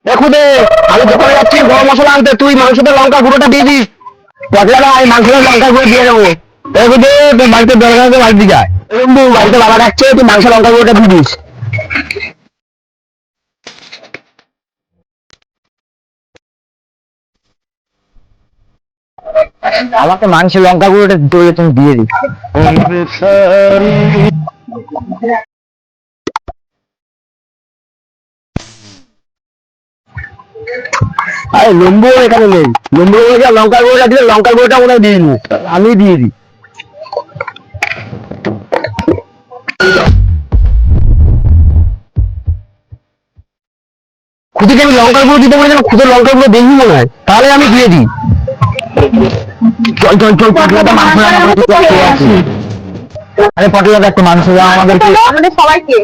দেখো দে, আমি দোকানে যাচ্ছি গরম মশলা আনতে, তুই মাংসতে লঙ্কা গুঁড়োটা দিয়ে দিস। পটলা আমি মাংসতে লঙ্কা গুঁড়ো দিয়ে দেবো। দেখো দে, তুই বাড়িতে দরকার হলে বাড়িতে যায় বন্ধু, বাড়িতে বাবা ডাকছে, তুই মাংস লঙ্কা গুঁড়োটা দিয়ে দিস। আমাকে মাংস লঙ্কা গুঁড়োটা তুমি দিয়ে দিস। আরে লেম্বু এখানে নেই, লেম্বু লঙ্কা গুঁড়োটা দিলে লঙ্কা গুঁড়োটা মনে হয় দিয়ে দিবো, আমি দিয়ে দিই। খুদিকে আমি লঙ্কার গুঁড়ো দিতে বলেছিলাম, খুদের লঙ্কার গুঁড়ো দেখবি মনে হয়, তাহলে আমি দিয়ে দিই। চল চল চল, পটলাটা মাংস রান্না করে খেয়ে আসি। আরে পটলাটা একটু মাংস দাও আমাদেরকে, আমাদের সবাইকে।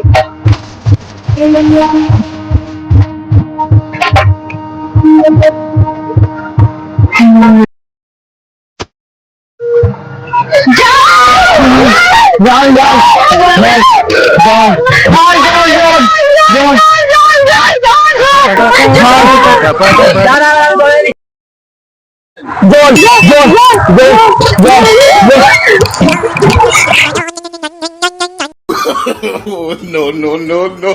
যাও যাও No, no, no, no.